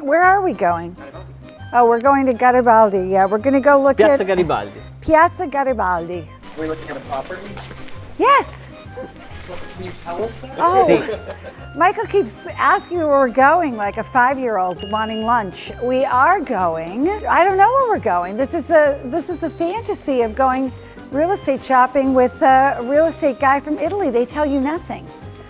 Where are we going? Oh, we're going to Garibaldi. Yeah, we're going to go look Piazza at Garibaldi. Piazza Garibaldi. We're looking at a property. Yes. Can you tell us that? Oh, Sì. Michael keeps asking me where we're going, like a 5-year-old wanting lunch. We are going. I don't know where we're going. This is the fantasy of going real estate shopping with a real estate guy from Italy. They tell you nothing.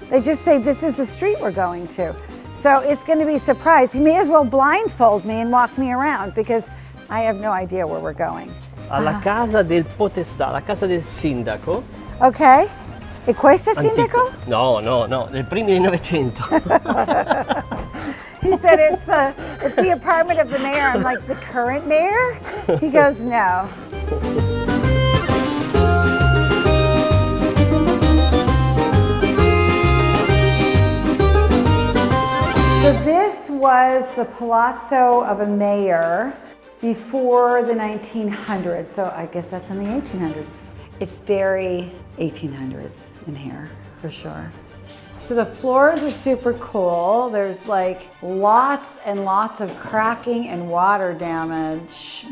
They just say this is the street we're going to. So it's going to be a surprise. He may as well blindfold me and walk me around because I have no idea where we're going. Alla casa del potestà, la casa del sindaco. Okay. E questo è Antico. sindaco? No, del primi del Novecento. He said it's the apartment of the mayor. I'm like, the current mayor? He goes, no. So this was the palazzo of a mayor before the 1900s. So I guess that's in the 1800s. It's very 1800s in here, for sure. So the floors are super cool. There's like lots and lots of cracking and water damage.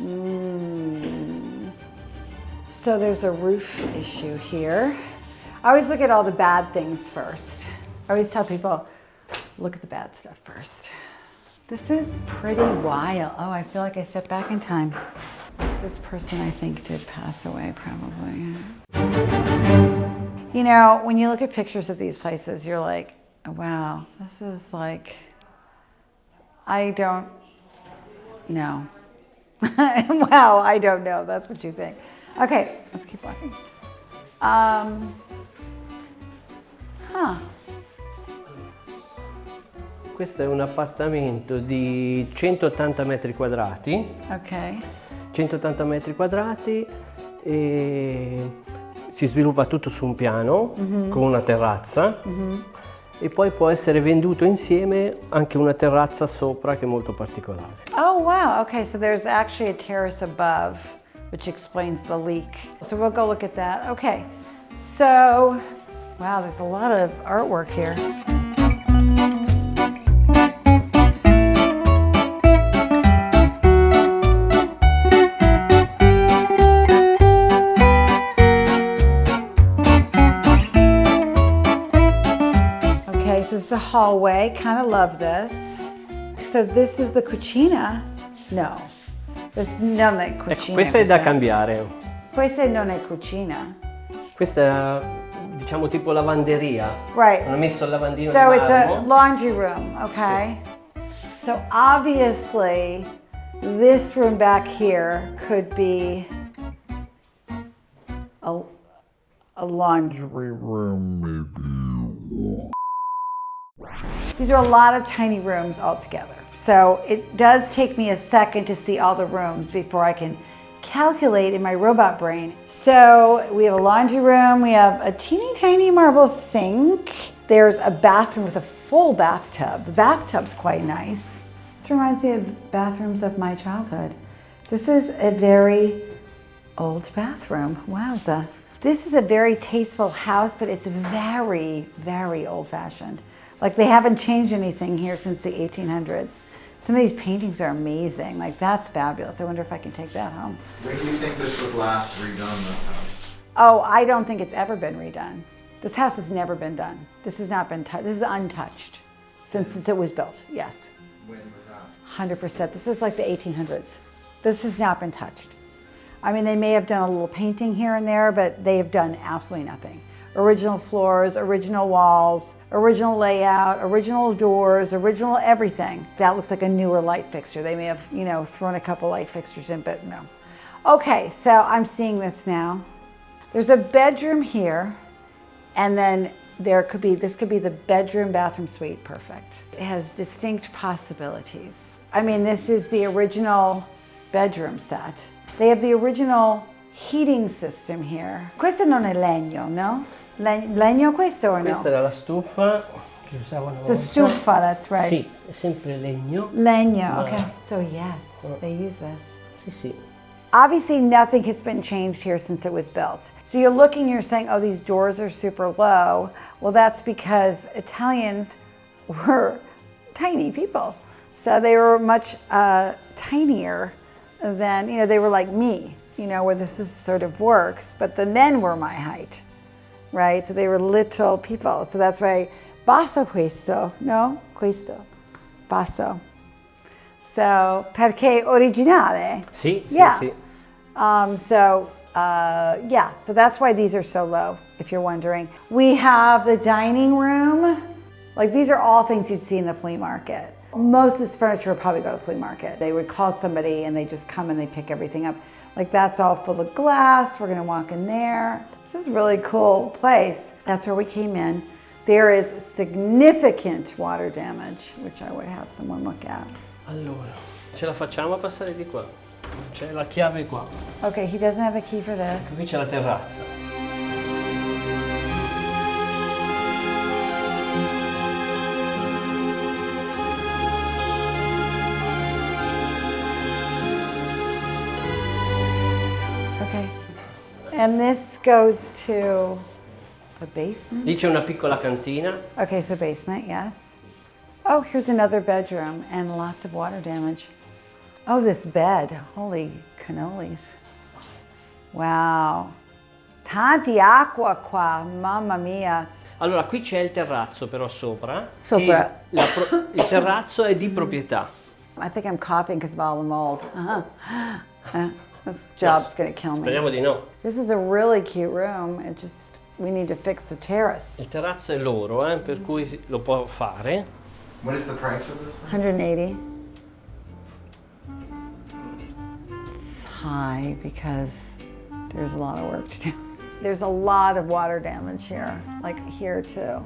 So there's a roof issue here. I always look at all the bad things first. I always tell people, look at the bad stuff first. This is pretty wild. Oh, I feel like I stepped back in time. This person, I think, did pass away, probably. You know, when you look at pictures of these places, you're like, wow, this is like, I don't know. Wow, I don't know. That's what you think. Okay, let's keep walking. Questo è un appartamento di 180 metri quadrati. Ok. 180 metri quadrati e si sviluppa tutto su un piano con una terrazza e poi può essere venduto insieme anche una terrazza sopra che è molto particolare. Oh, wow. Okay, so there's actually a terrace above, which explains the leak. So we'll go look at that. Okay, so, wow, there's a lot of artwork here. This is the hallway, kind of love this. So this is the cucina? No, this non è cucina. Ecco, questa è da cambiare. Questa non è cucina. Questa è, diciamo, tipo lavanderia. Right. Hanno messo il lavandino So di it's a marmo. laundry room, okay? So obviously this room back here could be a laundry room maybe. These are a lot of tiny rooms all together. So it does take me a second to see all the rooms before I can calculate in my robot brain. So we have a laundry room, we have a teeny tiny marble sink. There's a bathroom with a full bathtub. The bathtub's quite nice. This reminds me of bathrooms of my childhood. This is a very old bathroom. Wowza. This is a very tasteful house, but it's very, very old-fashioned. Like they haven't changed anything here since the 1800s. Some of these paintings are amazing. Like that's fabulous. I wonder if I can take that home. When do you think this was last redone, this house? Oh, I don't think it's ever been redone. This house has never been done. This has not been touched. This is untouched since it was built, yes. When was that? 100%. This is like the 1800s. This has not been touched. I mean, they may have done a little painting here and there, but they have done absolutely nothing. Original floors, original walls, original layout, original doors, original everything. That looks like a newer light fixture. They may have, you know, thrown a couple light fixtures in, but no. Okay, so I'm seeing this now. There's a bedroom here, and then this could be the bedroom, bathroom suite, perfect. It has distinct possibilities. I mean, this is the original bedroom set. They have the original heating system here. Questo non è legno, no? Legno questo o no? Questa era la stufa che usavano. It's a stufa, that's right. Sì, è sempre legno. Legno, okay. So yes, they use this. Sì, sì. Obviously nothing has been changed here since it was built. So you're looking, you're saying, oh, these doors are super low. Well, that's because Italians were tiny people. So they were much tinier than, they were like me, where this is sort of works, but the men were my height, right? So they were little people. So that's why basso questo, no? Questo, basso. So, perché originale? Sì, Yeah. sì. So that's why these are so low, if you're wondering. We have the dining room. Like, these are all things you'd see in the flea market. Most of this furniture would probably go to the flea market. They would call somebody and they just come and they pick everything up. Like, that's all full of glass. We're gonna walk in there. This is a really cool place. That's where we came in. There is significant water damage, which I would have someone look at. Allora, ce la facciamo a passare di qua. C'è la chiave qua. Okay, he doesn't have a key for this. Qui c'è la terrazza. Okay. And this goes to a basement? Lì c'è una piccola cantina. Okay, so basement, yes. Oh, here's another bedroom and lots of water damage. Oh, this bed, holy cannolis. Wow. Tanti acqua qua, mamma mia. Allora, qui c'è il terrazzo però sopra. Sopra. E il terrazzo è di proprietà. I think I'm coughing because of all the mold. This job's gonna kill me. Speriamo di no. This is a really cute room. We need to fix the terrace. Il terrazzo è loro, per cui lo può fare. What is the price of this one? 180. It's high because there's a lot of work to do. There's a lot of water damage here, like here too.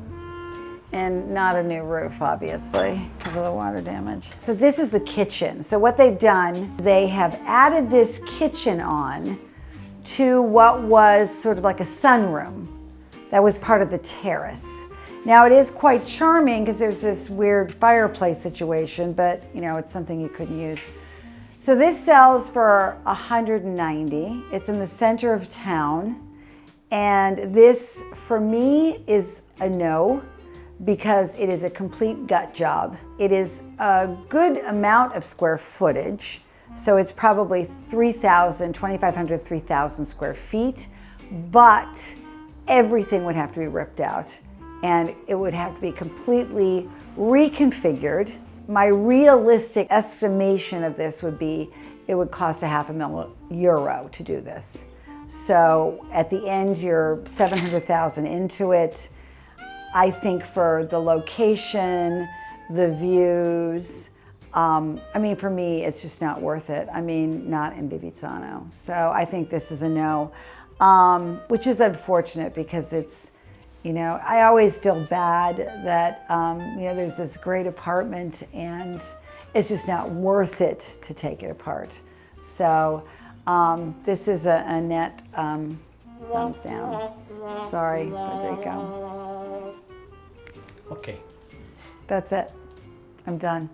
And not a new roof, obviously, because of the water damage. So this is the kitchen. So what they've done, they have added this kitchen on to what was sort of like a sunroom that was part of the terrace. Now it is quite charming because there's this weird fireplace situation, but it's something you could use. So this sells for $190. It's in the center of town. And this, for me, is a no, because it is a complete gut job. It is a good amount of square footage. So it's probably 2,500, 3,000 square feet, but everything would have to be ripped out and it would have to be completely reconfigured. My realistic estimation of this would be, it would cost €500,000 to do this. So at the end, you're 700,000 into it. I think for the location, the views, for me, it's just not worth it. Not in Fivizzano. So I think this is a no, which is unfortunate because it's, I always feel bad that, there's this great apartment and it's just not worth it to take it apart. So this is a Annette thumbs down. Sorry, Federico. Ok. That's it. I'm done.